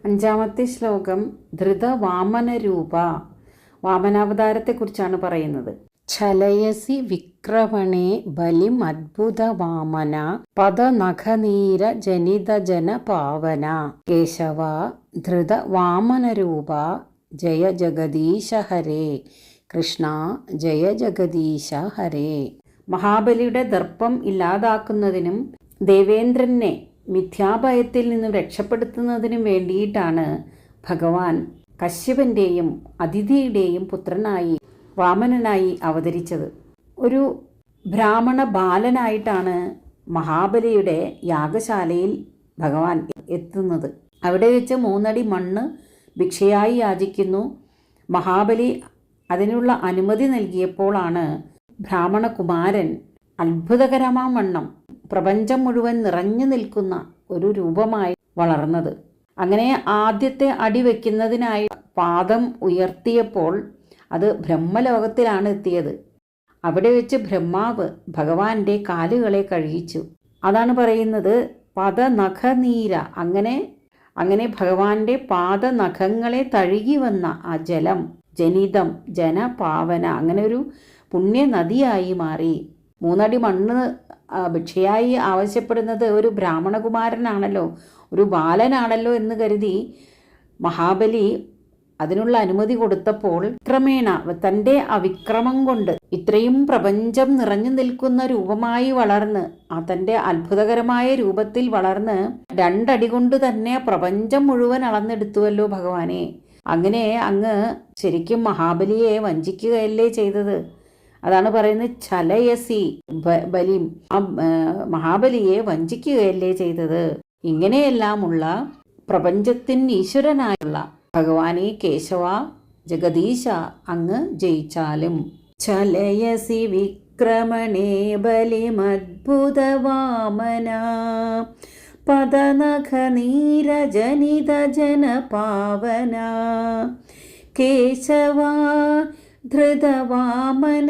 അഞ്ചാമത്തെ ശ്ലോകം ധൃതവാമനരൂപ, വാമനാവതാരത്തെക്കുറിച്ചാണ് പറയുന്നത്. ഛലയസി വിക്രമണേ ബലിം അദ്ഭുത വാമന പദനഖനീര ജനിതജന പാവന കേശവ ധൃത വാമനരൂപ ജയ ജഗദീശ ഹരേ കൃഷ്ണ ജയ ജഗദീശ ഹരേ. മഹാബലിയുടെ ദർപ്പം ഇല്ലാതാക്കുന്നതിനും ദേവേന്ദ്രനെ മിഥ്യാഭയത്തിൽ നിന്നും രക്ഷപ്പെടുത്തുന്നതിനും വേണ്ടിയിട്ടാണ് ഭഗവാൻ കശ്യപൻ്റെയും അതിഥിയുടെയും പുത്രനായി വാമനനായി അവതരിച്ചത്. ഒരു ബ്രാഹ്മണ ബാലനായിട്ടാണ് മഹാബലിയുടെ യാഗശാലയിൽ ഭഗവാൻ എത്തുന്നത്. അവിടെ വെച്ച് 3 അടി മണ്ണ് ഭിക്ഷയായി യാചിക്കുന്നു. മഹാബലി അതിനുള്ള അനുമതി നൽകിയപ്പോഴാണ് ബ്രാഹ്മണകുമാരൻ അത്ഭുതകരമാം വണ്ണം പ്രപഞ്ചം മുഴുവൻ നിറഞ്ഞു നിൽക്കുന്ന ഒരു രൂപമായി വളർന്നത്. അങ്ങനെ ആദ്യത്തെ അടി വയ്ക്കുന്നതിനായി പാദം ഉയർത്തിയപ്പോൾ അത് ബ്രഹ്മലോകത്തിലാണ് എത്തിയത്. അവിടെ വെച്ച് ബ്രഹ്മാവ് ഭഗവാന്റെ കാലുകളെ കഴുകിച്ചു. അതാണ് പറയുന്നത് പദനഖനീര. അങ്ങനെ ഭഗവാന്റെ പാദനഖങ്ങളെ തഴുകി വന്ന ആ ജലം ജനിതം ജനപാവന, അങ്ങനെ ഒരു പുണ്യ നദിയായി മാറി. 3 അടി മണ്ണ് ഭിക്ഷയായി ആവശ്യപ്പെടുന്നത് ഒരു ബ്രാഹ്മണകുമാരനാണല്ലോ, ഒരു ബാലനാണല്ലോ എന്ന് കരുതി മഹാബലി അതിനുള്ള അനുമതി കൊടുത്തപ്പോൾ ക്രമേണ തൻ്റെ അവിക്രമം കൊണ്ട് ഇത്രയും പ്രപഞ്ചം നിറഞ്ഞു നിൽക്കുന്ന രൂപമായി വളർന്ന് തൻ്റെ അത്ഭുതകരമായ രൂപത്തിൽ വളർന്ന് 2 അടി കൊണ്ട് തന്നെ പ്രപഞ്ചം മുഴുവൻ അളന്നെടുത്തുവല്ലോ ഭഗവാനെ. അങ്ങനെ അങ്ങ് ശരിക്കും മഹാബലിയെ വഞ്ചിക്കുകയല്ലേ ചെയ്തത്? അതാണ് പറയുന്നത് ഛലയസി ബലിം, മഹാബലിയെ വഞ്ചിക്കുകയല്ലേ ചെയ്തത്. ഇങ്ങനെയെല്ലാമുള്ള പ്രപഞ്ചത്തിന് ഈശ്വരനായുള്ള ഭഗവാനെ കേശവ ജഗദീശ അങ്ങ് ജയിച്ചാലും. ഛലയസി വിക്രമണേ ബലിമദ്ഭുത വാമന പദനഖനീര ജനിത ജന പാവന കേശവ ധൃതവാമനരൂപ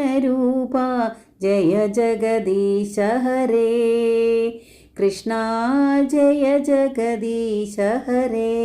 ജയ ജഗദീശ ഹരേ കൃഷ്ണ ജയ ജഗദീശ ഹരേ.